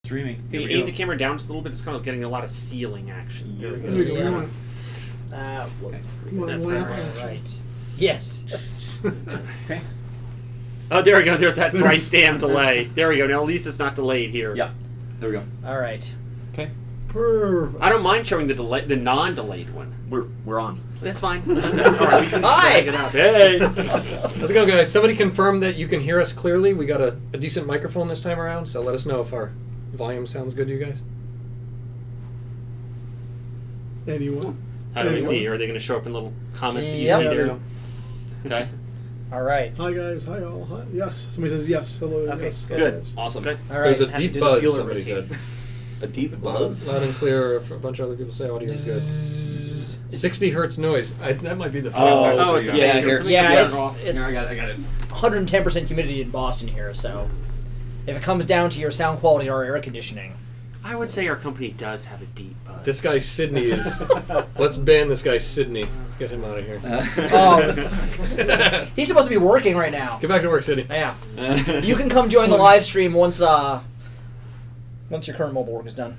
Streaming. If you aim the camera down just a little bit, it's kind of getting a lot of ceiling action. There we go. There we go. Yeah. That looks pretty Well, good. That's well, fine. action. Right. Yes. Okay. Oh, there we go. There's that thrice damn delay. There we go. Now at least it's not delayed here. Yeah. There we go. All right. Okay. Perfect. I don't mind showing the delay, the non-delayed one. We're on. That's fine. All right, we can Hi. drag it up. Hey. How's it going, guys? Somebody confirmed that you can hear us clearly. We got a decent microphone this time around, so let us know if our volume sounds good to you guys. Anyone? How do we Anyone? see? Are they going to show up in little comments that you Yep. see there? Okay. All right. Hi guys. Hi all. Hi. Yes. Somebody says yes. Hello. Okay, Yes. Good. Yes. Awesome. Okay. All right. There's a Have to deep do the buzz, viewer somebody routine. said. A deep buzz. Loud and clear. A bunch of other people say audio is good. 60 hertz noise. That might be the Oh, it's a yeah, fake. here. Something Yeah, to it's turn off. Here, I got it. 110% humidity in Boston here, so if it comes down to your sound quality or air conditioning, I would say our company does have a deep buzz. This guy Sydney is. Let's ban this guy Sydney. Let's get him out of here. oh, he's supposed to be working right now. Get back to work, Sydney. Yeah, you can come join the live stream once your current mobile work is done.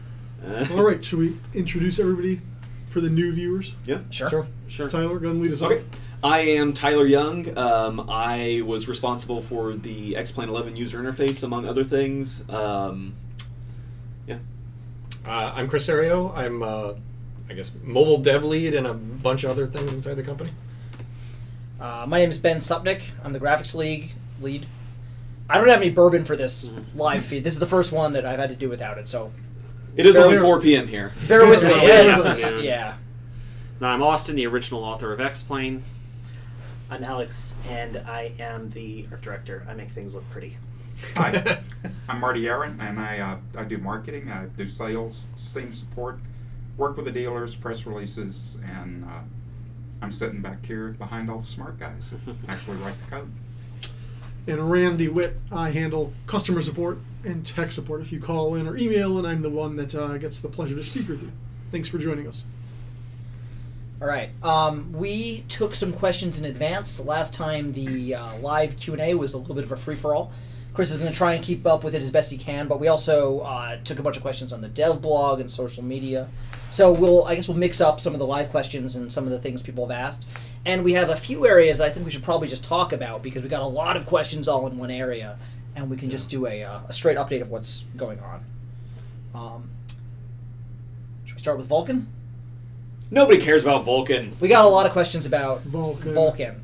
All right. Should we introduce everybody for the new viewers? Yeah. Sure. Sure. Tyler, go and lead us Okay. off. I am Tyler Young. I was responsible for the XPlane 11 user interface, among other things. I'm Chris Ario. I'm, I guess, mobile dev lead and a bunch of other things inside the company. My name is Ben Supnick. I'm the graphics lead. I don't have any bourbon for this live feed. This is the first one that I've had to do without it, so It is Bear only with- 4 p.m. here. bear with me. Yes. Yeah. Yeah. Now, I'm Austin, the original author of XPlane. I'm Alex, and I am the art director. I make things look pretty. Hi, I'm Marty Aaron, and I do marketing, I do sales, Steam support, work with the dealers, press releases, and I'm sitting back here behind all the smart guys that actually write the code. And Randy Witt. I handle customer support and tech support. If you call in or email, and I'm the one that gets the pleasure to speak with you. Thanks for joining us. All right. We took some questions in advance. Last time the live Q&A was a little bit of a free-for-all. Chris is going to try and keep up with it as best he can, but we also took a bunch of questions on the dev blog and social media. So I guess we'll mix up some of the live questions and some of the things people have asked. And we have a few areas that I think we should probably just talk about because we got a lot of questions all in one area, and we can just do a straight update of what's going on. Should we start with Vulcan? Nobody cares about Vulcan. We got a lot of questions about Vulcan.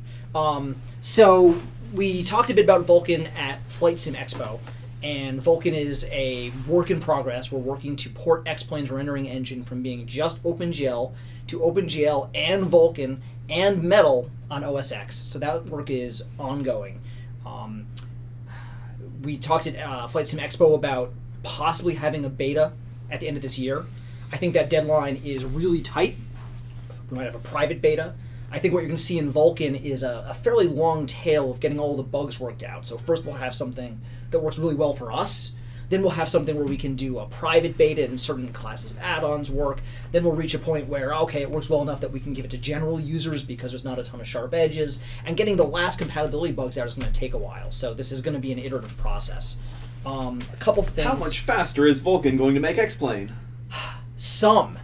So we talked a bit about Vulcan at Flight Sim Expo, and Vulcan is a work in progress. We're working to port XPlane's rendering engine from being just OpenGL to OpenGL and Vulcan and Metal on OS X. So that work is ongoing. We talked at Flight Sim Expo about possibly having a beta at the end of this year. I think that deadline is really tight. We might have a private beta. I think what you're going to see in Vulcan is a fairly long tail of getting all the bugs worked out. So first we'll have something that works really well for us. Then we'll have something where we can do a private beta and certain classes of add-ons work. Then we'll reach a point where, okay, it works well enough that we can give it to general users because there's not a ton of sharp edges. And getting the last compatibility bugs out is going to take a while. So this is going to be an iterative process. A couple things. How much faster is Vulcan going to make XPlane? Some.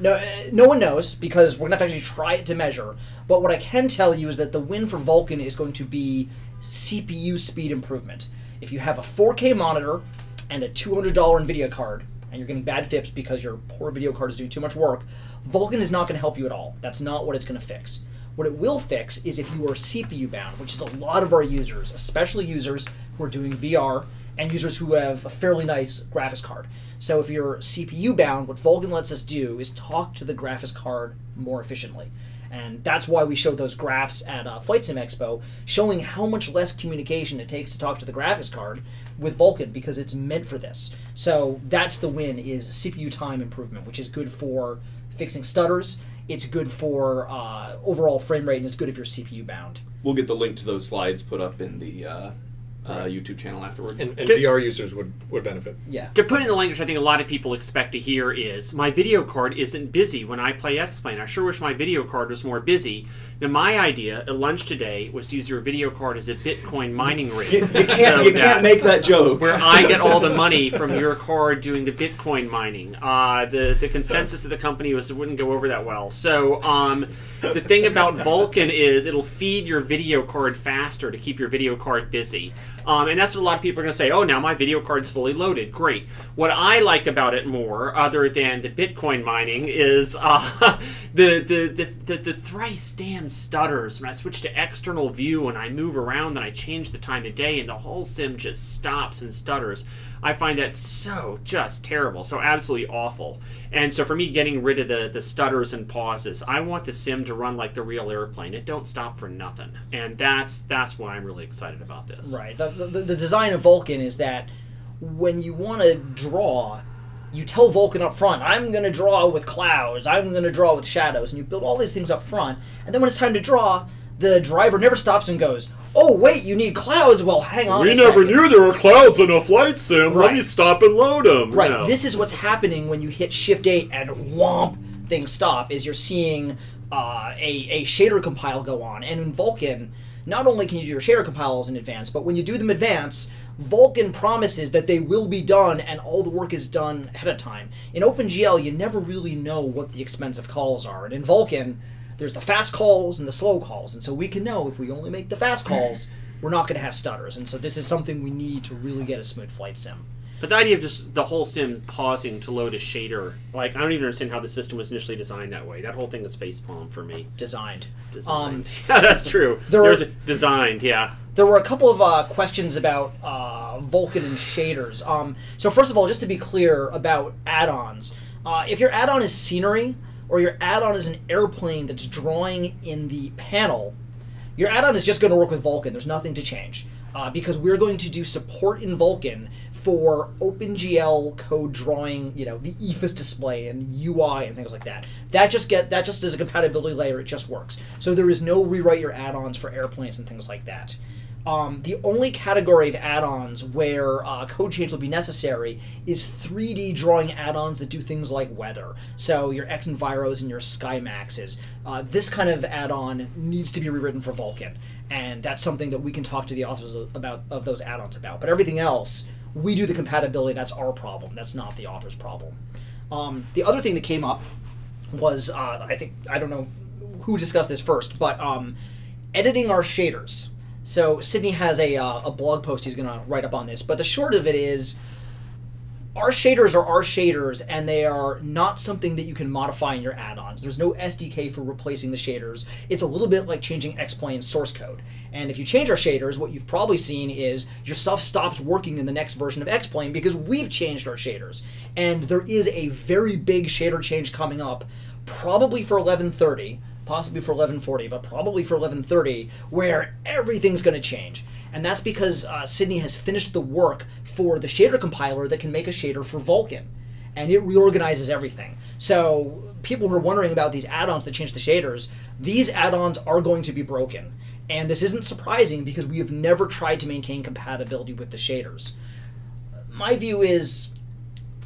No one knows because we're going to have to actually try it to measure. But what I can tell you is that the win for Vulcan is going to be CPU speed improvement. If you have a 4K monitor and a $200 NVIDIA card, and you're getting bad FIPS because your poor video card is doing too much work, Vulcan is not going to help you at all. That's not what it's going to fix. What it will fix is if you are CPU bound, which is a lot of our users, especially users who are doing VR and users who have a fairly nice graphics card. So if you're CPU bound, what Vulcan lets us do is talk to the graphics card more efficiently. And that's why we showed those graphs at Flight Sim Expo, showing how much less communication it takes to talk to the graphics card with Vulcan, because it's meant for this. So that's the win, is CPU time improvement, which is good for fixing stutters, it's good for overall frame rate, and it's good if you're CPU bound. We'll get the link to those slides put up in the YouTube channel afterward. And VR users would benefit. Yeah. To put in the language I think a lot of people expect to hear is, my video card isn't busy when I play XPlane. I sure wish my video card was more busy. Now, my idea at lunch today was to use your video card as a Bitcoin mining rig. You can't make that joke. Where I get all the money from your card doing the Bitcoin mining. The consensus of the company was it wouldn't go over that well. So the thing about Vulkan is it'll feed your video card faster to keep your video card busy. And that's what a lot of people are going to say, oh, now my video card's fully loaded. Great. What I like about it more, other than the Bitcoin mining, is the thrice damn stutters. When I switch to external view and I move around and I change the time of day and the whole sim just stops and stutters. I find that so just terrible, so absolutely awful. And so for me, getting rid of the stutters and pauses, I want the sim to run like the real airplane. It don't stop for nothing. And that's why I'm really excited about this. Right. The design of Vulkan is that when you want to draw, you tell Vulkan up front, I'm going to draw with clouds, I'm going to draw with shadows, and you build all these things up front, and then when it's time to draw, the driver never stops and goes, oh, wait, you need clouds? Well, hang on a second. We never knew there were clouds in a flight sim. Right. Let me stop and load them. Right. No. This is what's happening when you hit Shift 8 and whomp, things stop, is you're seeing a shader compile go on. And in Vulkan, not only can you do your shader compiles in advance, but when you do them in advance, Vulkan promises that they will be done and all the work is done ahead of time. In OpenGL, you never really know what the expensive calls are. And in Vulkan, there's the fast calls and the slow calls. And so we can know if we only make the fast calls, we're not going to have stutters. And so this is something we need to really get a smooth flight sim. But the idea of just the whole sim pausing to load a shader, like, I don't even understand how the system was initially designed that way. That whole thing is facepalm for me. Designed. Yeah, that's true. There's designed, yeah. There were a couple of questions about Vulkan and shaders. So first of all, just to be clear about add-ons, if your add-on is scenery, or your add-on is an airplane that's drawing in the panel, your add-on is just going to work with Vulkan. There's nothing to change. Because we're going to do support in Vulkan for OpenGL code drawing, the EFIS display and UI and things like that. That just is a compatibility layer. It just works. So there is no rewrite your add-ons for airplanes and things like that. The only category of add-ons where code change will be necessary is 3D drawing add-ons that do things like weather. So your XEnviros and your SkyMaxes. This kind of add-on needs to be rewritten for Vulkan, and that's something that we can talk to the authors of those add-ons about. But everything else, we do the compatibility. That's our problem. That's not the author's problem. The other thing that came up was, I don't know who discussed this first, but editing our shaders. So Sydney has a blog post he's going to write up on this, but the short of it is our shaders are our shaders, and they are not something that you can modify in your add-ons. There's no SDK for replacing the shaders. It's a little bit like changing XPlane source code. And if you change our shaders, what you've probably seen is your stuff stops working in the next version of XPlane because we've changed our shaders. And there is a very big shader change coming up, probably for 1130, possibly for 1140, but probably for 1130, where everything's going to change. And that's because Sydney has finished the work for the shader compiler that can make a shader for Vulkan. And it reorganizes everything. So people who are wondering about these add-ons that change the shaders, these add-ons are going to be broken. And this isn't surprising because we have never tried to maintain compatibility with the shaders. My view is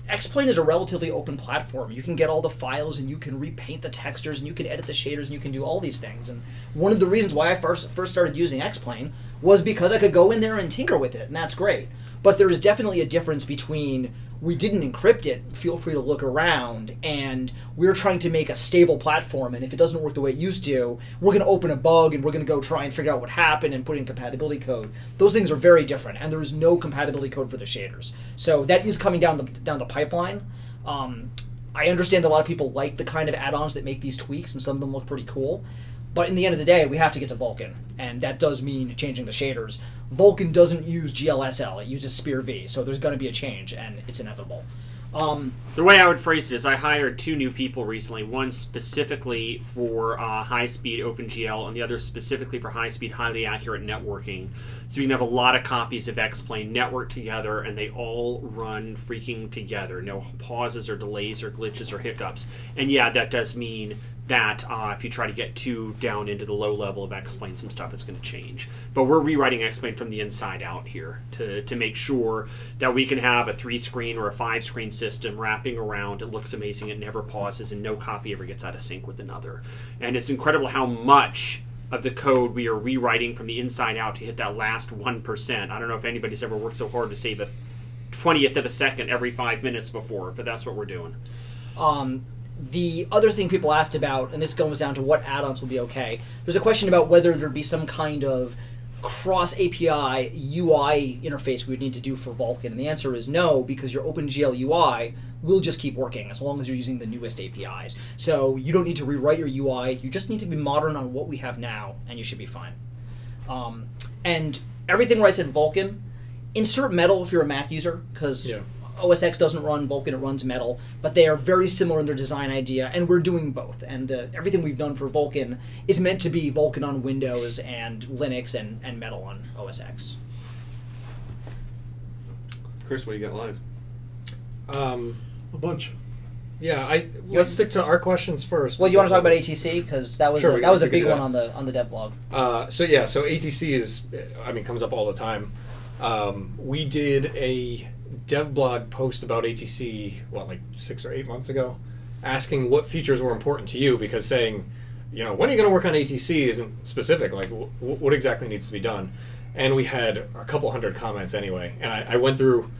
XPlane is a relatively open platform. You can get all the files and you can repaint the textures and you can edit the shaders and you can do all these things. And one of the reasons why I first started using XPlane was because I could go in there and tinker with it, and that's great. But there is definitely a difference between we didn't encrypt it, feel free to look around, and we're trying to make a stable platform, and if it doesn't work the way it used to, we're going to open a bug and we're going to go try and figure out what happened and put in compatibility code. Those things are very different, and there is no compatibility code for the shaders. So that is coming down the pipeline. I understand that a lot of people like the kind of add-ons that make these tweaks, and some of them look pretty cool. But in the end of the day, we have to get to Vulkan, and that does mean changing the shaders. Vulkan doesn't use GLSL, it uses Spear V, so there's going to be a change, and it's inevitable. The way I would phrase it is I hired 2 new people recently, one specifically for high-speed OpenGL and the other specifically for high-speed, highly accurate networking. So you can have a lot of copies of XPlane networked together, and they all run freaking together. No pauses or delays or glitches or hiccups. And yeah, that does mean that if you try to get too down into the low level of XPlane, some stuff is going to change. But we're rewriting XPlane from the inside out here to make sure that we can have a 3-screen or a 5-screen system wrapping around. It looks amazing. It never pauses, and no copy ever gets out of sync with another. And it's incredible how much of the code we are rewriting from the inside out to hit that last 1%. I don't know if anybody's ever worked so hard to save a 20th of a second every 5 minutes before, but that's what we're doing. The other thing people asked about, and this comes down to what add-ons will be okay, there's a question about whether there'd be some kind of cross-API UI interface we would need to do for Vulkan, and the answer is no, because your OpenGL UI will just keep working as long as you're using the newest APIs. So you don't need to rewrite your UI, you just need to be modern on what we have now, and you should be fine. And everything where I said Vulkan, insert Metal if you're a Mac user, because OS X doesn't run Vulkan, it runs Metal, but they are very similar in their design idea, and we're doing both. And everything we've done for Vulkan is meant to be Vulkan on Windows and Linux and Metal on OS X. Chris, what do you got live? A bunch. Yeah, let's stick to our questions first. Well, you want to talk about ATC, because that was Sure, that was a we can big do one that. on the dev blog. So ATC comes up all the time. We did a dev blog post about ATC, like 6 or 8 months ago, asking what features were important to you, because saying, when are you going to work on ATC isn't specific, like what exactly needs to be done. And we had a couple hundred comments anyway, and I went through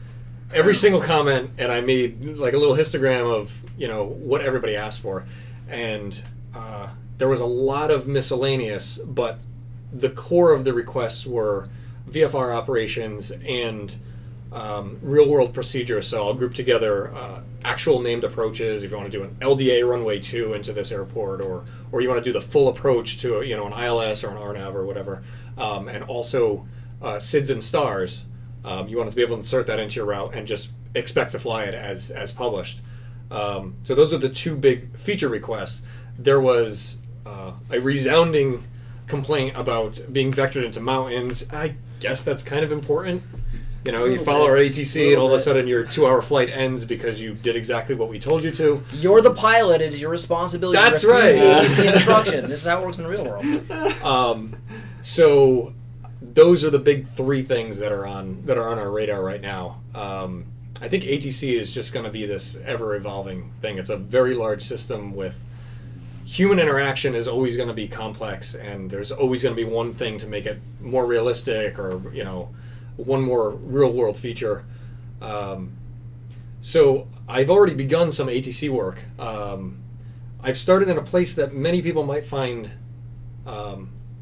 every single comment, and I made like a little histogram of, what everybody asked for. And there was a lot of miscellaneous, but the core of the requests were VFR operations and real-world procedures. So I'll group together actual named approaches. If you want to do an LDA runway 2 into this airport, or you want to do the full approach to an ILS or an RNAV or whatever, and also SIDS and stars. You want to be able to insert that into your route and just expect to fly it as published. So those are the two big feature requests. There was a resounding complaint about being vectored into mountains. I guess that's kind of important. You follow our ATC and all of a sudden your 2-hour flight ends because you did exactly what we told you to. You're the pilot. It is your responsibility That's to refuse right. the ATC instruction. This is how it works in the real world. So those are the big three things that are on our radar right now. I think ATC is just going to be this ever-evolving thing. It's a very large system with human interaction is always going to be complex, and there's always going to be one thing to make it more realistic, or one more real-world feature. So I've already begun some ATC work. I've started in a place that many people might find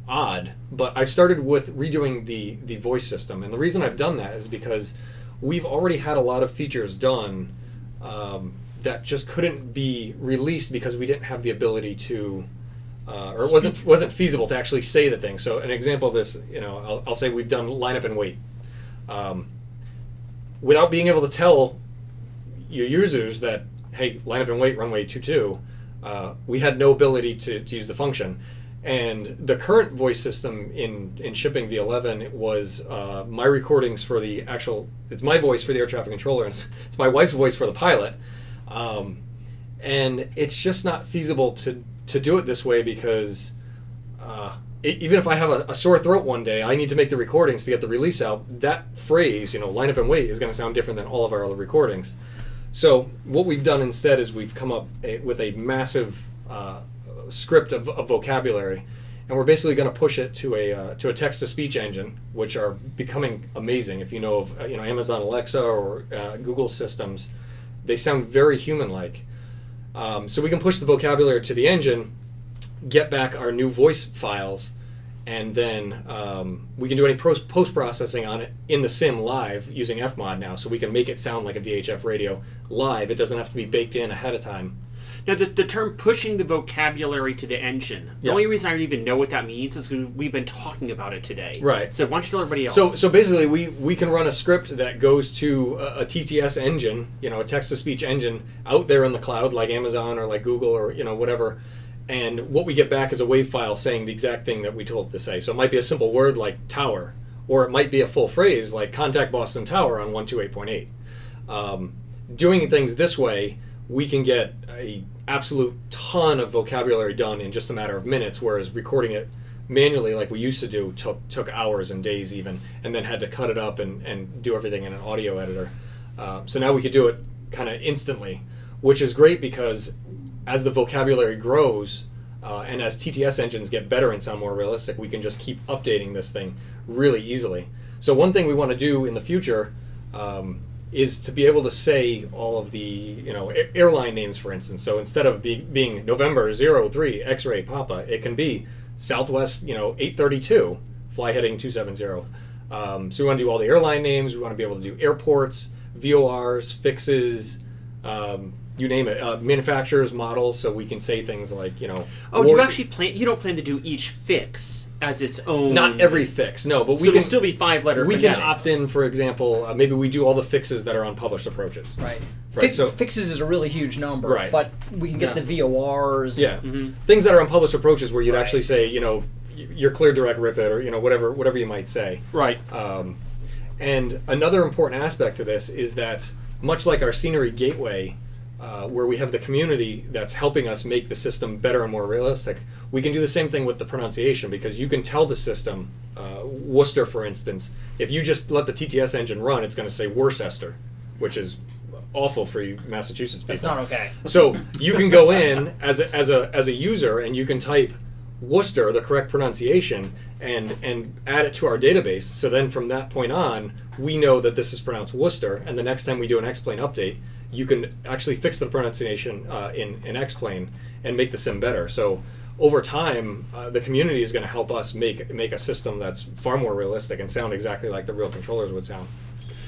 odd, but I've started with redoing the voice system. And the reason I've done that is because we've already had a lot of features done that just couldn't be released because we didn't have the ability to, or it wasn't feasible to actually say the thing. So an example of this, I'll say we've done lineup and wait. Without being able to tell your users that, hey, lineup and wait, runway 22, we had no ability to use the function. And the current voice system in shipping V11 was my recordings for the actual, it's my voice for the air traffic controller, and it's my wife's voice for the pilot. And it's just not feasible to do it this way because even if I have a sore throat one day, I need to make the recordings to get the release out. That phrase, line up and wait, is going to sound different than all of our other recordings. So what we've done instead is we've come up with a massive script of vocabulary, and we're basically going to push it to a text-to-speech engine, which are becoming amazing. If you know of Amazon Alexa or Google systems, they sound very human-like. So we can push the vocabulary to the engine, get back our new voice files, and then we can do any post-processing on it in the sim live using Fmod now, so we can make it sound like a VHF radio live. It doesn't have to be baked in ahead of time. Now, the term pushing the vocabulary to the engine, the only reason I even know what that means is because we've been talking about it today. Right. So why don't you tell everybody else? So basically, we can run a script that goes to a TTS engine, a text-to-speech engine out there in the cloud, like Amazon or like Google or whatever, and what we get back is a WAV file saying the exact thing that we told it to say. So it might be a simple word like tower, or it might be a full phrase like contact Boston Tower on 128.8. Doing things this way, we can get a absolute ton of vocabulary done in just a matter of minutes, whereas recording it manually like we used to do took hours and days even, and then had to cut it up and do everything in an audio editor. So now we could do it kind of instantly, which is great because as the vocabulary grows, And as TTS engines get better and sound more realistic, we can just keep updating this thing really easily. So one thing we want to do in the future is to be able to say all of the airline names, for instance. So instead of being November 03 X-ray Papa, it can be Southwest 832 fly heading 270. So we want to do all the airline names. We want to be able to do airports, VORs, fixes, you name it, manufacturers, models, so we can say things like, Oh, do you actually plan? You don't plan to do each fix as its own? Not every fix, no, but so it'll still be 5-letter. We can opt in, for example, maybe we do all the fixes that are on published approaches. Right. So Fixes is a really huge number, Right. but we can get the VORs. Yeah, things that are on published approaches where you'd actually say, you're clear direct rip it, or whatever you might say. Right. And another important aspect to this is that, much like our scenery gateway, where we have the community that's helping us make the system better and more realistic, we can do the same thing with the pronunciation, because you can tell the system, Worcester, for instance, if you just let the TTS engine run, it's going to say Worcester, which is awful for you Massachusetts people. It's not okay. So you can go in as a user and you can type Worcester, the correct pronunciation, and add it to our database. So then from that point on, we know that this is pronounced Worcester, and the next time we do an XPlane update, you can actually fix the pronunciation in XPlane and make the sim better. So over time, the community is going to help us make a system that's far more realistic and sound exactly like the real controllers would sound.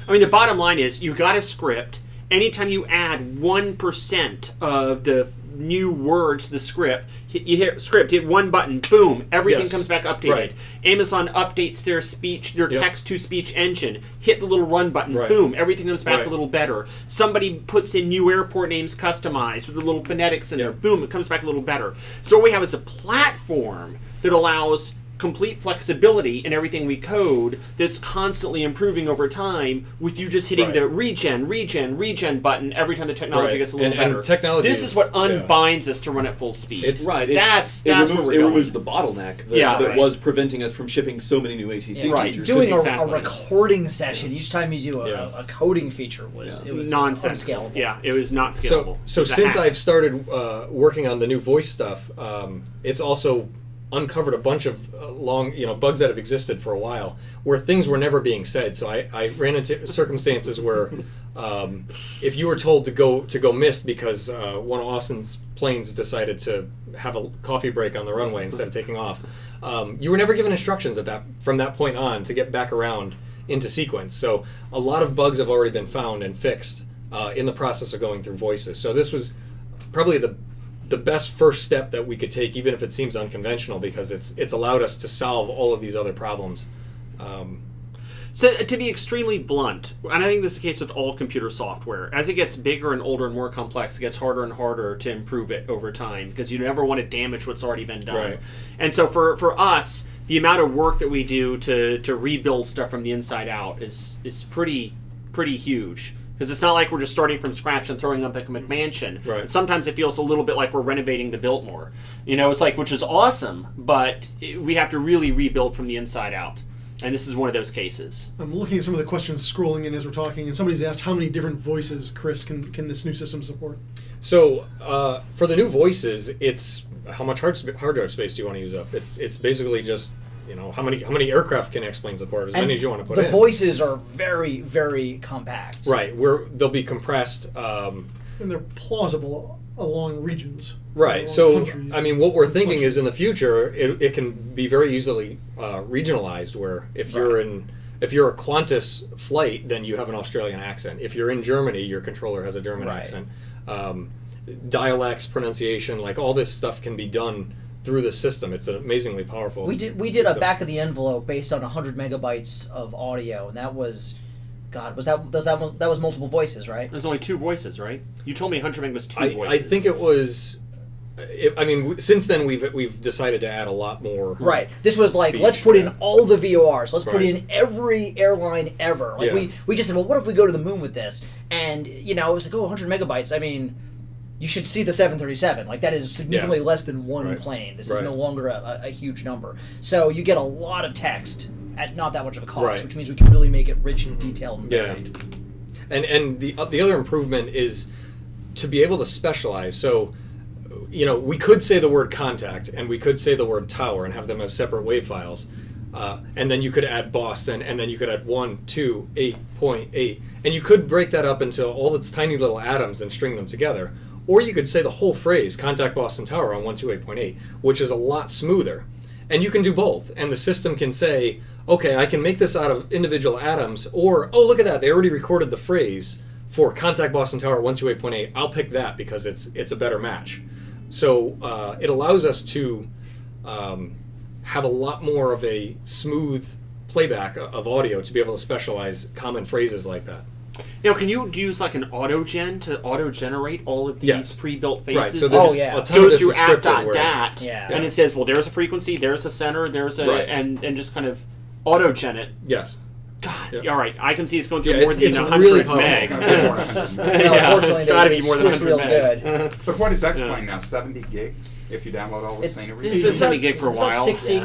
I mean, the bottom line is you've got a script. Anytime you add 1% of the new words to the script, hit one button, boom, everything comes back updated. Right. Amazon updates their text-to-speech engine. Hit the little run button, boom, everything comes back a little better. Somebody puts in new airport names customized with the little phonetics in there, boom, it comes back a little better. So what we have is a platform that allows complete flexibility in everything we code that's constantly improving over time, with you just hitting the regen button every time the technology gets a little better. And technology this is what unbinds us to run at full speed. It's that's it where we're going. removes the bottleneck that was preventing us from shipping so many new ATC features. Doing a recording session each time you do a coding feature was nonsense. Unscalable. Yeah, it was not scalable. So since I've started working on the new voice stuff, it's also uncovered a bunch of bugs that have existed for a while where things were never being said. So I ran into circumstances where if you were told to go mist because one of Austin's planes decided to have a coffee break on the runway instead of taking off, you were never given instructions from that point on to get back around into sequence. So a lot of bugs have already been found and fixed in the process of going through voices. So this was probably the best first step that we could take, even if it seems unconventional, because it's allowed us to solve all of these other problems. So to be extremely blunt, and I think this is the case with all computer software, as it gets bigger and older and more complex, it gets harder and harder to improve it over time, because you never want to damage what's already been done. Right. And so for us, the amount of work that we do to rebuild stuff from the inside out is pretty huge. Because it's not like we're just starting from scratch and throwing up a McMansion. Right. And sometimes it feels a little bit like we're renovating the Biltmore. It's like, which is awesome, but we have to really rebuild from the inside out. And this is one of those cases. I'm looking at some of the questions scrolling in as we're talking, and somebody's asked how many different voices, Chris, can this new system support? So for the new voices, it's how much hard drive space do you want to use up? It's basically just how many aircraft can XPlane support? As many as you want to put in. The voices are very, very compact. Right, they'll be compressed. And they're plausible along regions. Right. Along So countries. I mean, what we're thinking is in the future, it can be very easily regionalized. Where if you're a Qantas flight, then you have an Australian accent. If you're in Germany, your controller has a German accent. Dialects, pronunciation, like all this stuff can be done through the system. It's an amazingly powerful. We did a back of the envelope based on 100 megabytes of audio, and that was, that was multiple voices, right? There's only 2 voices, right? You told me 100 meg was 2 voices. I think it was. Since then we've decided to add a lot more. Right. This was like, speech, let's put in all the VORs. Let's put Right. in every airline ever. Like we just said, well, what if we go to the moon with this? And it was like, 100 megabytes. I mean, you should see the 737. Like, that is significantly less than one Right. plane. This is Right. no longer a huge number. So you get a lot of text at not that much of a cost, Right. which means we can really make it rich and detailed and Yeah. varied. And the other improvement is to be able to specialize. So we could say the word contact and we could say the word tower and have them have separate wave files. And then you could add Boston, and then you could add 128.8, and you could break that up into all its tiny little atoms and string them together. Or you could say the whole phrase, contact Boston Tower on 128.8, which is a lot smoother. And you can do both. And the system can say, okay, I can make this out of individual atoms, or, oh, look at that, they already recorded the phrase for contact Boston Tower 128.8. I'll pick that because it's a better match. So it allows us to have a lot more of a smooth playback of audio to be able to specialize common phrases like that. Can you use like an auto-gen to auto-generate all of these pre-built faces? Right, so there's a ton of goes this through is scripted app.dat, and it says, well, there's a frequency, there's a center, there's a, and just kind of auto-gen it. Yes. God, all right, I can see it's going through more than it's 100 really meg. Unfortunately, it's got to be more than 100 real meg. Good. But what is XPlane now? 70 gigs if you download all the scenery? It's been 70 gig for a while. About 60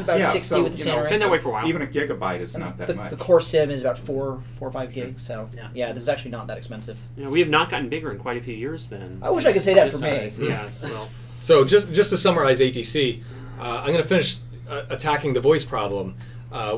with the scenery. Been that way for a while. Even a gigabyte is not that much. The core sim is about 4 or 5 gigs, so yeah, this is actually not that expensive. We have not gotten bigger in quite a few years then. I wish I could say that for me. So just to summarize ATC, I'm going to finish attacking the voice problem.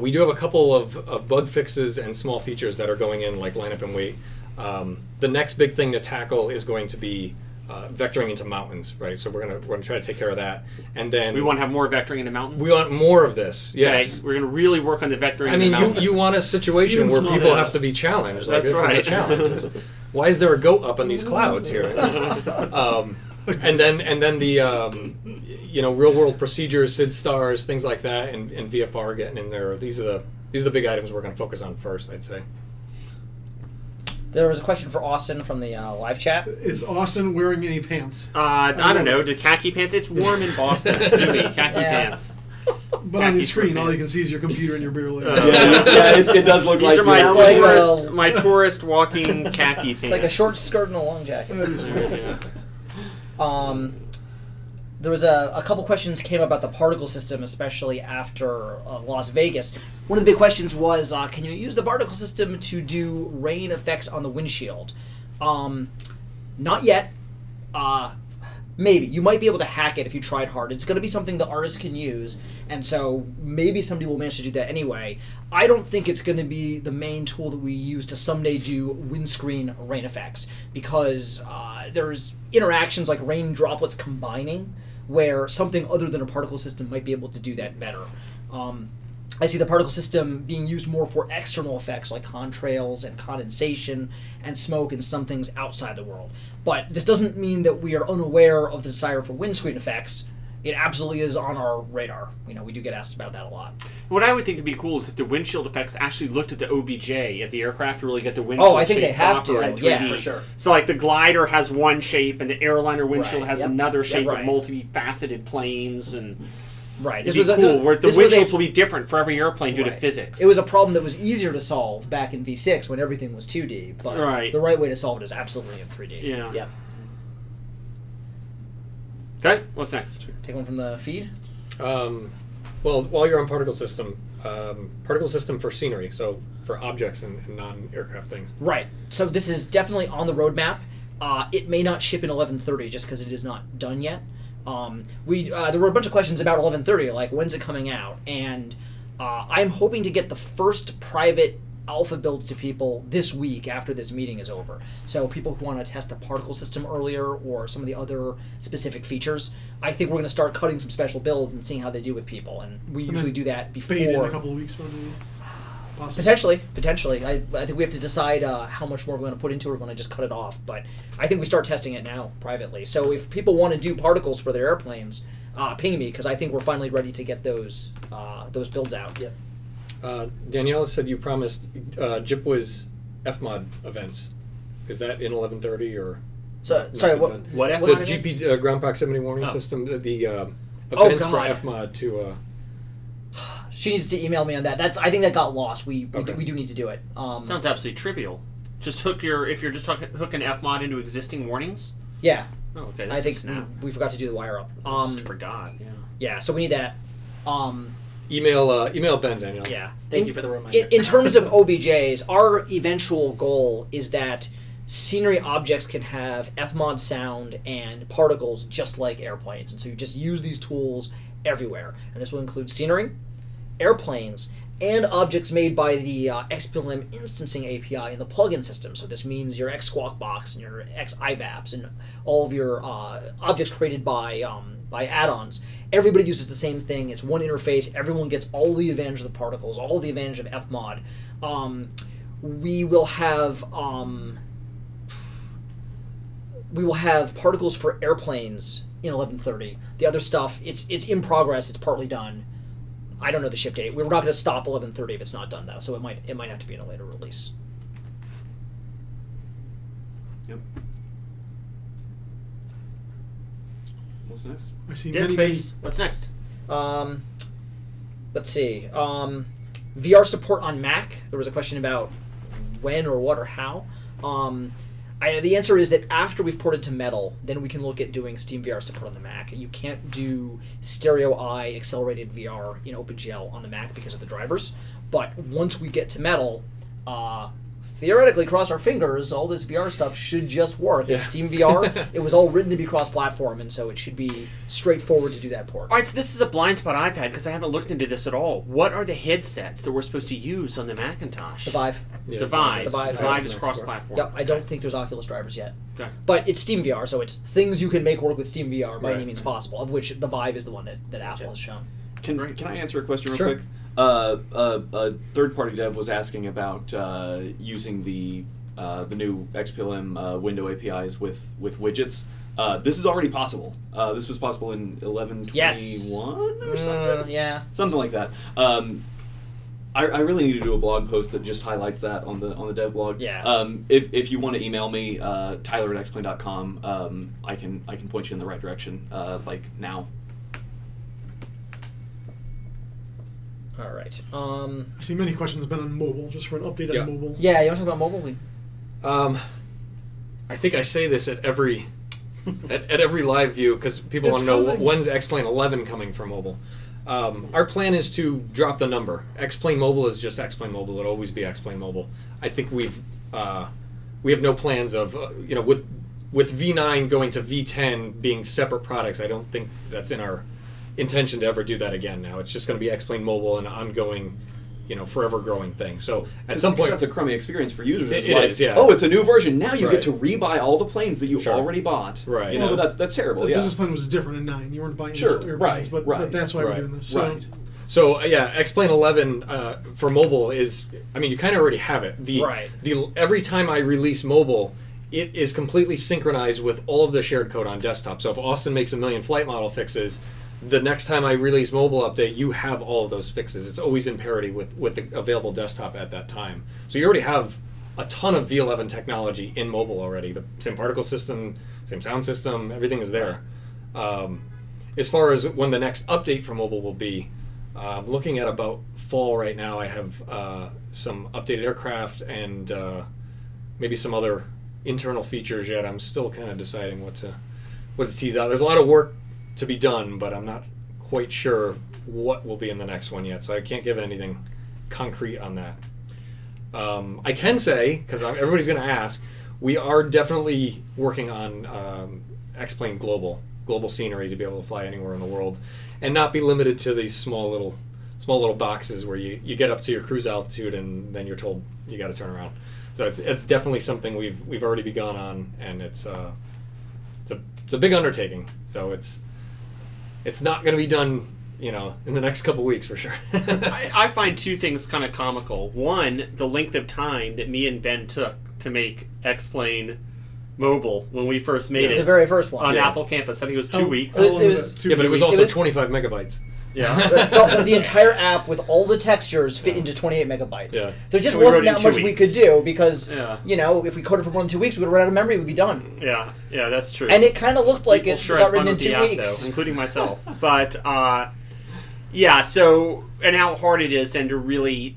We do have a couple of bug fixes and small features that are going in, like lineup and wait. The next big thing to tackle is going to be vectoring into mountains, right? So we're gonna try to take care of that, and then we want to have more vectoring into mountains. We want more of this. Yes, okay. We're gonna really work on the vectoring. I mean, into mountains. you want a situation where people have to be challenged. Like, That's right. Is a challenge. Why is there a goat up in these clouds here? And then the real world procedures, SID stars, things like that, and VFR getting in there. These are the big items we're going to focus on first, I'd say. There was a question for Austin from the live chat. Is Austin wearing any pants? I don't know. The khaki pants. It's warm in Boston. Assuming khaki pants. But on the screen, all you can see is your computer and your beer leg. It does look These like are my tourist walking khaki pants. It's like a short skirt and a long jacket. That is weird. There was a couple questions came about the particle system, especially after Las Vegas. One of the big questions was, can you use the particle system to do rain effects on the windshield? Not yet. Maybe. You might be able to hack it if you tried hard. It's going to be something the artists can use, and so maybe somebody will manage to do that anyway. I don't think it's going to be the main tool that we use to someday do windscreen rain effects, because there's interactions like rain droplets combining where something other than a particle system might be able to do that better. I see the particle system being used more for external effects like contrails and condensation and smoke and some things outside the world. But this doesn't mean that we are unaware of the desire for windscreen effects. It absolutely is on our radar. We do get asked about that a lot. What I would think would be cool is if the windshield effects actually looked at the OBJ at the aircraft to really get the windshield. Oh, I think they have to. In 3D. Yeah, for sure. So like the glider has one shape and the airliner windshield has another shape right. with multifaceted planes and. Right. This was cool. Where the windshields will be different for every airplane due to physics. It was a problem that was easier to solve back in V6 when everything was 2D, but the right way to solve it is absolutely in 3D. Yeah. Yep. Okay. What's next? Take one from the feed. Well, while you're on particle system for scenery, so for objects and non-aircraft things. Right. So this is definitely on the roadmap. It may not ship in 11:30 just because it is not done yet. There were a bunch of questions about 11:30, like when's it coming out, and I'm hoping to get the first private alpha builds to people this week after this meeting is over. So people who want to test the particle system earlier or some of the other specific features, I think we're going to start cutting some special builds and seeing how they do with people, and we usually do that before. Fade in a couple of weeks, probably. Potentially. I think we have to decide how much more we're going to put into it. We're going to just cut it off. But I think we start testing it now privately. So if people want to do particles for their airplanes, ping me, because I think we're finally ready to get those builds out. Yep. Daniela said you promised JIPWIZ FMOD events. Is that in 11:30 or? Sorry, what The GP ground proximity warning system. The events for FMOD to. She needs to email me on that. I think that got lost. We do need to do it. Sounds absolutely trivial. Just if you're just hooking FMOD into existing warnings. Yeah. Oh, okay. I think we forgot to do the wire up. Forgot. Yeah. Yeah. So we need that. Email Ben, Daniel. Yeah. Thank you for the reminder. In terms of OBJs, our eventual goal is that scenery objects can have Fmod sound and particles just like airplanes, and so you just use these tools everywhere. And this will include scenery, airplanes, and objects made by the XPlane instancing API in the plugin system. So this means your X-Squawk box and your X-IVAPs and all of your objects created by add-ons. Everybody uses the same thing. It's one interface. Everyone gets all the advantage of the particles, all the advantage of Fmod. We will have particles for airplanes in 11.30. The other stuff, it's in progress. It's partly done. I don't know the ship date. We're not going to stop 11.30 if it's not done, though. So it might have to be in a later release. Yep. What's next? I see Dead Space. What's next? Let's see. VR support on Mac. There was a question about when or what or how. The answer is that after we've ported to Metal, then we can look at doing Steam VR support on the Mac. You can't do stereo eye accelerated VR in OpenGL on the Mac because of the drivers. But once we get to Metal, theoretically, cross our fingers, all this VR stuff should just work. It's Steam VR. It was all written to be cross-platform, and so it should be straightforward to do that port. All right, so this is a blind spot I've had because I haven't looked into this at all. What are the headsets that we're supposed to use on the Macintosh? The Vive. Yeah, The Vive. The Vive. The Vive is cross-platform. Yep, I don't think there's Oculus drivers yet. Okay. But it's Steam VR, so it's things you can make work with Steam VR by any Right. means possible, of which the Vive is the one that Apple has shown. Can I answer a question real Sure. quick? A third-party dev was asking about using the new XPLM window APIs with widgets. This is already possible. This was possible in 11.21 Yes. or something. Yeah. Something like that. I really need to do a blog post that just highlights that on the dev blog. Yeah. If you want to email me, Tyler@xplane.com, I can point you in the right direction. Like now. All right. I see many questions have been on mobile, just for an update Yeah. on mobile. Yeah, you want to talk about mobile? I think I say this at every at every live view because people want It's to know coming. when's XPlane 11 coming for mobile. Our plan is to drop the number. XPlane Mobile is just XPlane Mobile. It'll always be XPlane Mobile. I think we have no plans of with V9 going to V10 being separate products. I don't think that's in our intention to ever do that again. Now it's just going to be XPlane Mobile, an ongoing, forever growing thing. So at some point, that's a crummy experience for users. It like, is, yeah. Oh, it's a new version. Now you Right. get to rebuy all the planes that you Sure. already bought. Right. You know, Yeah. that's terrible. The yeah. business plan was different in 9. You weren't buying Sure, individual airplanes, right, but right, that's why right, we're doing this. So, Right. So XPlane 11 for mobile is, you kind of already have it. Right. Every time I release mobile, it is completely synchronized with all of the shared code on desktop. So if Austin makes a million flight model fixes, the next time I release mobile update, you have all of those fixes. It's always in parity with the available desktop at that time. So you already have a ton of V11 technology in mobile already. The same particle system, same sound system, everything is there. As far as when the next update for mobile will be, looking at about fall right now. I have some updated aircraft and maybe some other internal features yet. I'm still kind of deciding what to tease out. There's a lot of work to be done, but I'm not quite sure what will be in the next one yet, so I can't give anything concrete on that. I can say, because everybody's going to ask, we are definitely working on XPlane global scenery to be able to fly anywhere in the world and not be limited to these small little boxes where you get up to your cruise altitude and then you're told you got to turn around. So it's definitely something we've already begun on, and it's a big undertaking. So it's not going to be done, in the next couple weeks for sure. I find two things kind of comical. One, the length of time that me and Ben took to make XPlane Mobile when we first made The it very first one. on Yeah. Apple campus. I think it was 2 weeks. It was- How long was that? Yeah, but it was It also was- 25 megabytes. Yeah. the entire app with all the textures fit into 28 megabytes. Yeah. There just So we wasn't wrote in that 2 much we weeks. could do because, Yeah. if we coded for more than 2 weeks, we would have run out of memory, we'd be done. Yeah, that's true. And it kind of looked like People it sure got had fun written in with the 2 app, weeks. though, including myself. But so and how hard it is then to really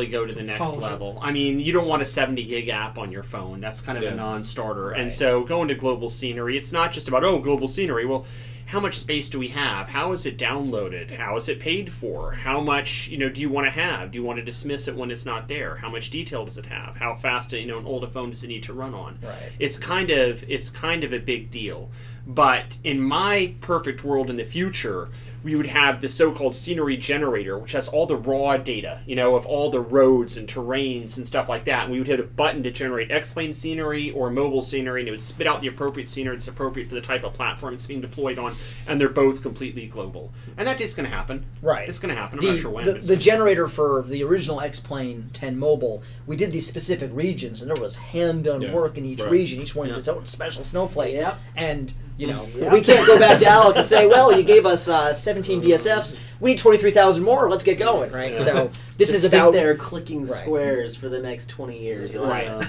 go to the next Polish it. level. I mean, you don't want a 70 gig app on your phone. That's kind of Yeah. a non-starter. Right. And so going to global scenery, it's not just about global scenery. Well, how much space do we have? How is it downloaded? How is it paid for? How much, do you want to have? Do you want to dismiss it when it's not there? How much detail does it have? How fast, an older phone does it need to run on? Right. It's kind of a big deal. But in my perfect world in the future, we would have the so-called scenery generator, which has all the raw data, of all the roads and terrains and stuff like that. And we would hit a button to generate XPlane scenery or mobile scenery, and it would spit out the appropriate scenery that's appropriate for the type of platform it's being deployed on, and they're both completely global. And that is going to happen. Right. It's going to happen. I'm not sure when. The generator for the original XPlane 10 mobile, we did these specific regions, and there was hand-done work in each region. Each one is its own special snowflake. Yep. And we can't go back to Alex and say, well, you gave us 17 DSFs. We need 23,000 more. Let's get going, right? Yeah. So this Just is about sit there clicking squares for the next 20 years.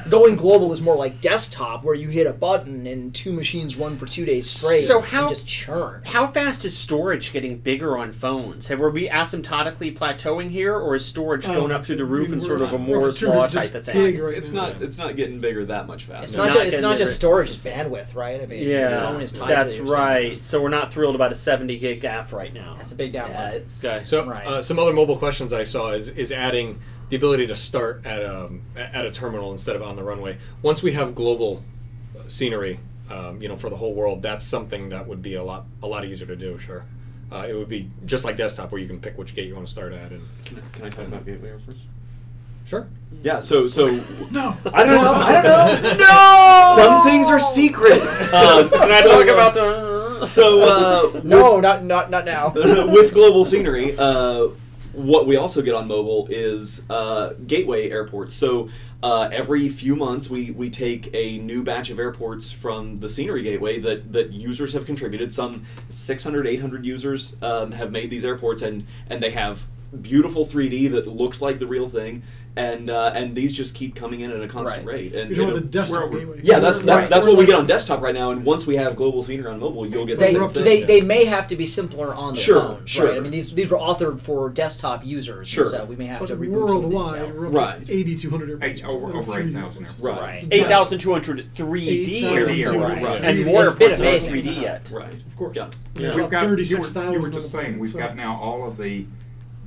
Going global is more like desktop, where you hit a button and 2 machines run for 2 days straight. So and just churn. How fast is storage getting bigger on phones? Were we asymptotically plateauing here, or is storage going up through the roof in sort of a Moore's Law type of thing? It's not getting bigger that much faster. It's not just storage; it's bandwidth, right? I mean, the phone is tied that's to it, right. So we're not thrilled about a 70 gig app right now. That's a big download. Okay. So some other mobile questions I saw is adding the ability to start at a terminal instead of on the runway. Once we have global scenery, for the whole world, that's something that would be a lot easier to do. Sure, it would be just like desktop, where you can pick which gate you want to start at. And can I talk about gateway airports? Sure. Yeah. So No. I don't know. No. Some things are secret. Can I talk about the? No, not now. With global scenery, what we also get on mobile is gateway airports. So every few months, we take a new batch of airports from the scenery gateway that users have contributed. Some 600, 800 users have made these airports, and they have beautiful 3D that looks like the real thing. And these just keep coming in at a constant rate. And You're talking about the desktop gateway. Yeah, that's what we get on desktop right now. And once we have global scenery on mobile, you'll get the same thing. They may have to be simpler on the phones. Sure. Right? I mean, these were authored for desktop users. Sure. So we may have to reboot worldwide, we're up Right. to 8,200 airports. Over 8,000 airports. Right. 8,200 3D airports, Right. and more It's been airports aren't amazing. 3D yet. Right. Of course. Yeah. We've got, you 36,000 were just saying, we've so- got now all of the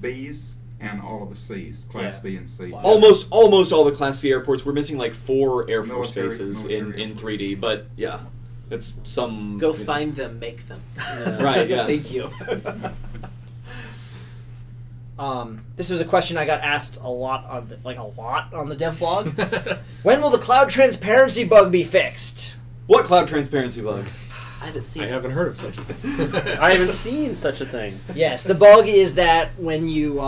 Bs and all of the Cs, Class B and C. Almost all the Class C airports. We're missing like 4 Air Force Military bases in airports. 3D, but yeah, it's some. Go find them, make them. Right, yeah. Thank you. This was a question I got asked a lot on the dev blog. When will the cloud transparency bug be fixed? What cloud transparency bug? I haven't seen I it. haven't heard of such a thing. I haven't seen such a thing. Yes, the bug is that when you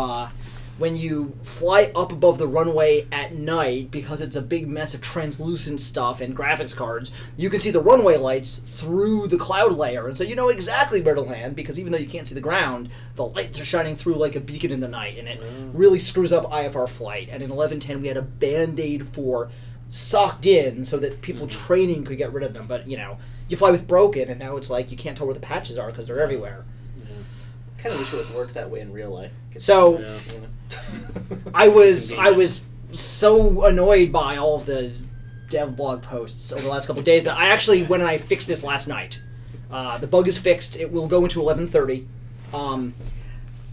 fly up above the runway at night, because it's a big mess of translucent stuff and graphics cards, you can see the runway lights through the cloud layer, and so you know exactly where to land, because even though you can't see the ground, the lights are shining through like a beacon in the night, and it really screws up IFR flight. And in 11.10 we had a band-aid for socked in so that people training could get rid of them, but you fly with broken, and now it's like you can't tell where the patches are because they're everywhere. Kind of wish it would work that way in real life. So I was so annoyed by all of the dev blog posts over the last couple of days that I actually went and I fixed this last night. The bug is fixed. It will go into 11.30.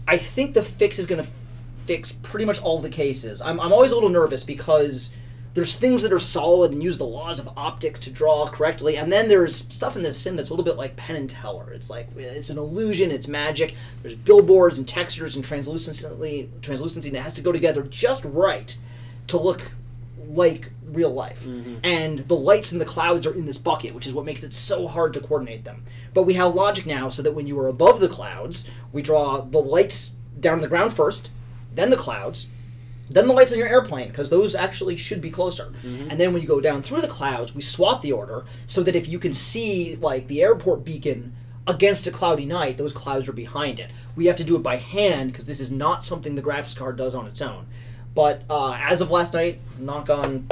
I think the fix is going to fix pretty much all the cases. I'm always a little nervous because there's things that are solid and use the laws of optics to draw correctly, and then there's stuff in this sim that's a little bit like Penn and Teller. It's like, it's an illusion, it's magic. There's billboards and textures and translucency, and it has to go together just right to look like real life. And the lights and the clouds are in this bucket, which is what makes it so hard to coordinate them. But we have logic now so that when you are above the clouds, we draw the lights down to the ground first, then the clouds, then the lights on your airplane, because those actually should be closer. And then when you go down through the clouds, we swap the order so that if you can see like the airport beacon against a cloudy night, those clouds are behind it. We have to do it by hand because this is not something the graphics card does on its own. But as of last night, knock on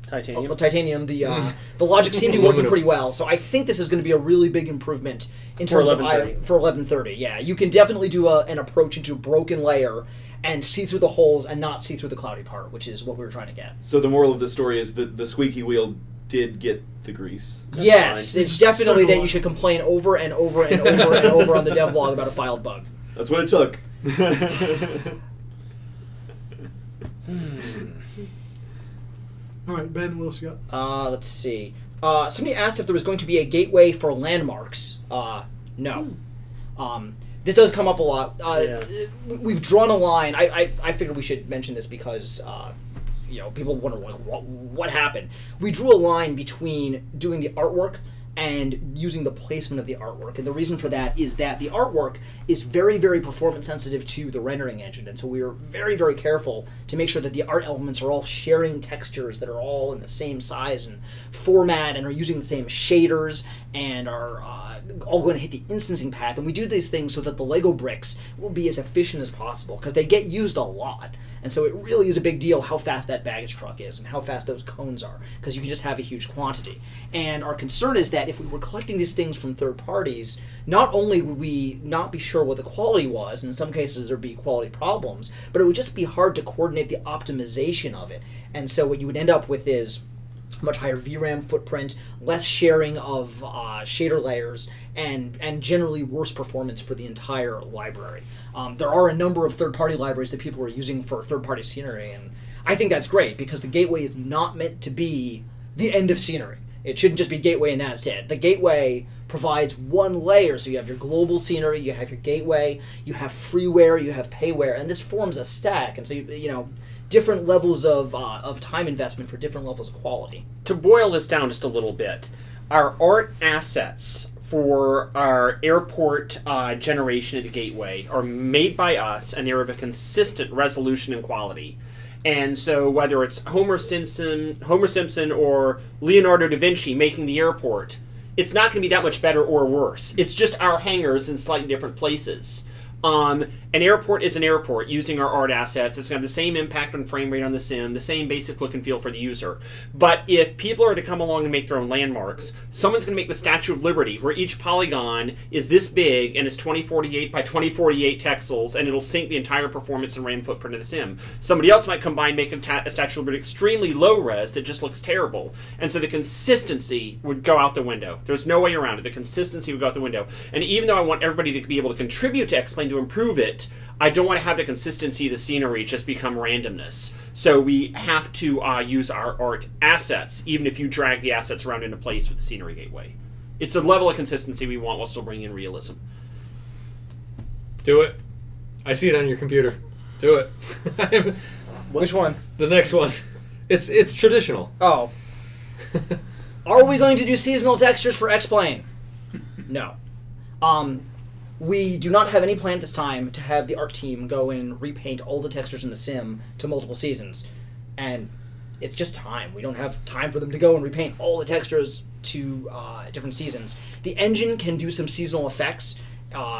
titanium, the logic seemed to be working pretty well. So I think this is going to be a really big improvement in terms of for 11.30. Yeah, you can definitely do an approach into a broken layer and see through the holes and not see through the cloudy part, which is what we were trying to get. So the moral of the story is that the squeaky wheel did get the grease. Yes, fine. it's definitely that Circle you it. should complain over and over and over and over on the devlog about a filed bug. That's what it took. All right, Ben, what else you got? Let's see. Somebody asked if there was going to be a gateway for landmarks. No. This does come up a lot. Yeah. We've drawn a line. I figured we should mention this because people wonder like what happened. We drew a line between doing the artwork and using the placement of the artwork. And the reason for that is that the artwork is very, very performance sensitive to the rendering engine. And so we are very, very careful to make sure that the art elements are all sharing textures that are all in the same size and format and are using the same shaders and are all going to hit the instancing path. And we do these things so that the Lego bricks will be as efficient as possible because they get used a lot. And so it really is a big deal how fast that baggage truck is and how fast those cones are, because you can just have a huge quantity. And our concern is that if we were collecting these things from third parties, not only would we not be sure what the quality was, and in some cases there'd be quality problems, but it would just be hard to coordinate the optimization of it. And so what you would end up with is much higher VRAM footprint, less sharing of shader layers, and generally worse performance for the entire library. There are a number of third-party libraries that people are using for third-party scenery, and I think that's great because the gateway is not meant to be the end of scenery. It shouldn't just be gateway and that's it. The gateway provides one layer, so you have your global scenery, you have your gateway, you have freeware, you have payware, and this forms a stack. And so different levels of time investment for different levels of quality. To boil this down just a little bit, our art assets for our airport generation at the gateway are made by us, and they're of a consistent resolution and quality. And so whether it's Homer Simpson or Leonardo da Vinci making the airport, it's not going to be that much better or worse. It's just our hangars in slightly different places. An airport is an airport using our art assets. It's going to have the same impact on frame rate on the sim, the same basic look and feel for the user. But if people are to come along and make their own landmarks, someone's going to make the Statue of Liberty, where each polygon is this big and it's 2048 by 2048 texels, and it'll sink the entire performance and RAM footprint of the sim. Somebody else might come by and make a Statue of Liberty extremely low res that just looks terrible. And so the consistency would go out the window. There's no way around it. The consistency would go out the window. And even though I want everybody to be able to contribute to XPlane to improve it, I don't want to have the consistency of the scenery just become randomness. So we have to use our art assets, even if you drag the assets around into place with the scenery gateway. It's the level of consistency we want while still bringing in realism. Do it. I see it on your computer. Do it. Which one? The next one. It's traditional. Oh. Are we going to do seasonal textures for XPlane? No. We do not have any plan at this time to have the art team go and repaint all the textures in the sim to multiple seasons. And it's just time. We don't have time for them to go and repaint all the textures to different seasons. The engine can do some seasonal effects.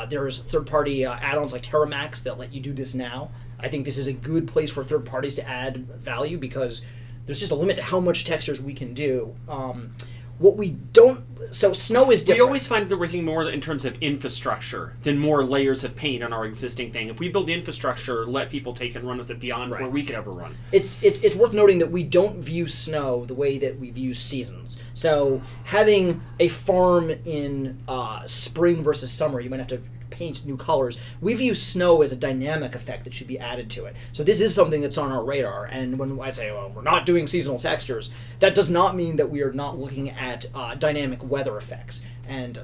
There's third-party add-ons like TerraMax that let you do this now. I think this is a good place for third parties to add value because there's just a limit to how much textures we can do. What we don't... So snow is different. We always find that we're thinking more in terms of infrastructure than more layers of paint on our existing thing. If we build the infrastructure, let people take and run with it beyond where we could ever run. It's worth noting that we don't view snow the way that we view seasons. So having a farm in spring versus summer, you might have to paint new colors. We view snow as a dynamic effect that should be added to it. So this is something that's on our radar. And when I say, well, we're not doing seasonal textures, that does not mean that we are not looking at dynamic weather effects. And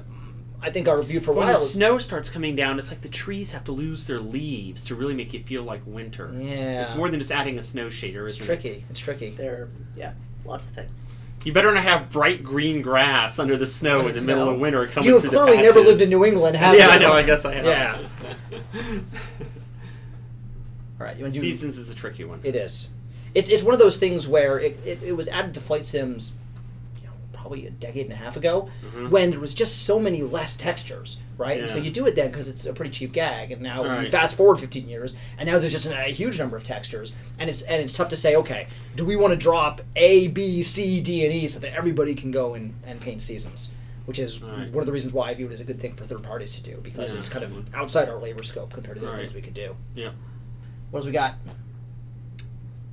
I think our review for a when while the snow starts coming down, it's like the trees have to lose their leaves to really make you feel like winter. Yeah. It's more than just adding a snow shader, It's isn't tricky. it? It's tricky. There, yeah, lots of things. You better not have bright green grass under the snow in the middle of winter coming You have through clearly the never patches. lived in New England, have Yeah, you? I know. I guess I have. Yeah. All right. You want to do Seasons is a tricky one. It is. It's one of those things where it was added to flight sims, probably a decade and a half ago, when there was just so many less textures, right? And so Yeah. you do it then because it's a pretty cheap gag, and now Right. you fast forward 15 years, and now there's just a huge number of textures, and it's tough to say, okay, do we want to drop A, B, C, D, and E so that everybody can go and paint seasons? Which is Right. one of the reasons why I view it as a good thing for third parties to do, because Yeah. it's kind of outside our labor scope compared to the other Right. things we could do. Yeah. What else we got?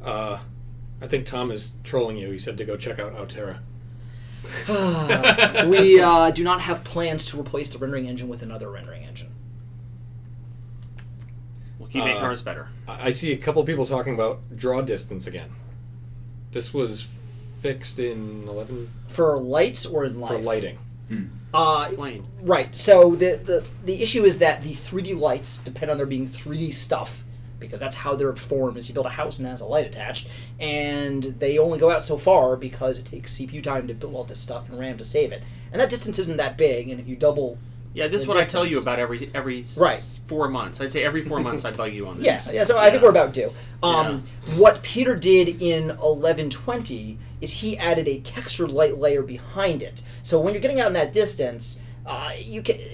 I think Tom is trolling you. He said to go check out Altera. We do not have plans to replace the rendering engine with another rendering engine. We'll keep making ours better. I see a couple people talking about draw distance again. This was fixed in 11 For lights or in life? for lighting. Explain. Right. So the issue is that the 3D lights depend on there being 3D stuff, because that's how they're formed. Is you build a house and it has a light attached, and they only go out so far because it takes CPU time to build all this stuff and RAM to save it. And that distance isn't that big, and if you double Yeah, this is the what I tell you distance- about every Right. 4 months. I'd say every 4 months I bug you on this. Yeah. So I think we're about due. What Peter did in 1120 is he added a textured light layer behind it. So when you're getting out in that distance,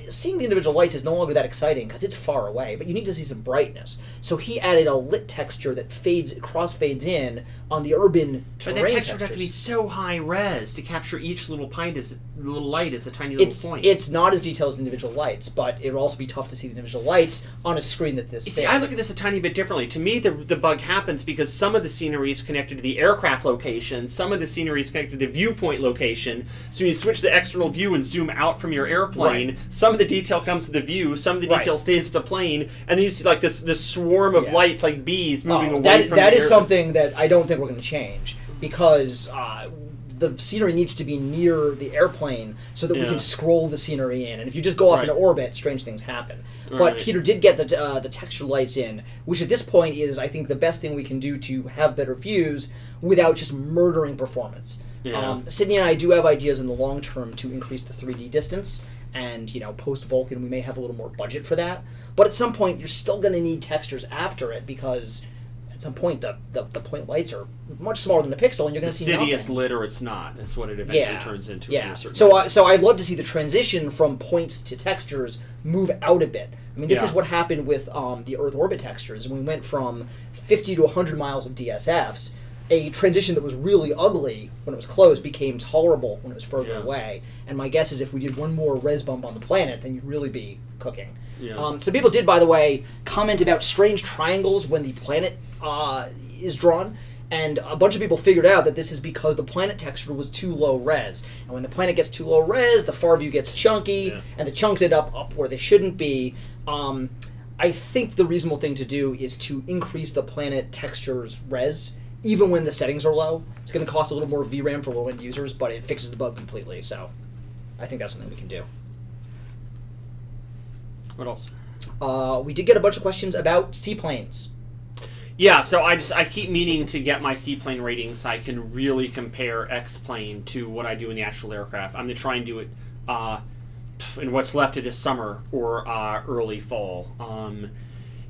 seeing the individual lights is no longer that exciting because it's far away, but you need to see some brightness. So he added a lit texture that crossfades in on the urban But terrain that texture would have to be textures. so high res to capture each little little light as a tiny little point. It's not as detailed as individual lights, but it would also be tough to see the individual lights on a screen that's this You big. see, I look at this a tiny bit differently. To me, the bug happens because some of the scenery is connected to the aircraft location, some of the scenery is connected to the viewpoint location. So when you switch the external view and zoom out from your airplane, Right. some of the detail comes to the view, some of the detail Right. stays with the plane, and then you see like this swarm of Yeah. lights like bees moving away that from that the is air- something that I don't think we're going to change, because the scenery needs to be near the airplane so that we Yeah. can scroll the scenery in. And if you just go off Right. into orbit, strange things happen. But Right. Peter did get the texture lights in, which at this point is, I think, the best thing we can do to have better views without just murdering performance. Yeah. Sydney and I do have ideas in the long term to increase the 3D distance, and post Vulcan we may have a little more budget for that. But at some point you're still going to need textures after it, because at some point the point lights are much smaller than the pixel, and you're going The to see city nothing. is lit or it's not. That's what it eventually turns into. Yeah. in a certain So distance. I'd love to see the transition from points to textures move out a bit. I mean, this Yeah. is what happened with the Earth orbit textures. We went from 50 to 100 miles of DSFs. A transition that was really ugly when it was close became tolerable when it was further Yeah. away. And my guess is if we did one more res bump on the planet, then you'd really be cooking. Yeah. Some people did, by the way, comment about strange triangles when the planet is drawn. And a bunch of people figured out that this is because the planet texture was too low res. And when the planet gets too low res, the far view gets chunky, Yeah. and the chunks end up where they shouldn't be. I think the reasonable thing to do is to increase the planet texture's res, even when the settings are low. It's going to cost a little more VRAM for low-end users, but it fixes the bug completely. So I think that's something we can do. What else? We did get a bunch of questions about seaplanes. Yeah, so I keep meaning to get my seaplane ratings so I can really compare XPlane to what I do in the actual aircraft. I'm going to try and do it in what's left of this summer or early fall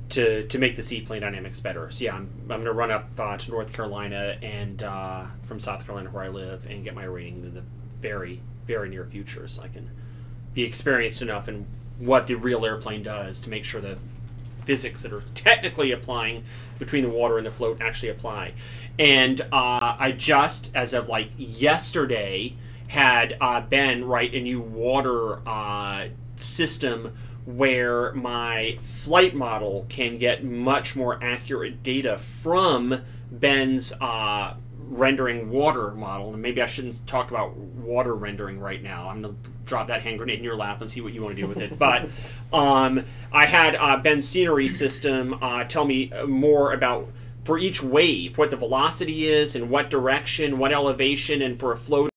to make the seaplane dynamics better. So yeah, I'm going to run up to North Carolina and from South Carolina where I live and get my rating in the very, very near future so I can be experienced enough in what the real airplane does to make sure that physics that are technically applying between the water and the float actually apply. And I just, as of like yesterday, had Ben write a new water system where my flight model can get much more accurate data from Ben's rendering water model. And maybe I shouldn't talk about water rendering right now. I'm going to drop that hand grenade in your lap and see what you want to do with it. But I had Ben's scenery system tell me more about, for each wave, what the velocity is and what direction, what elevation, and for a float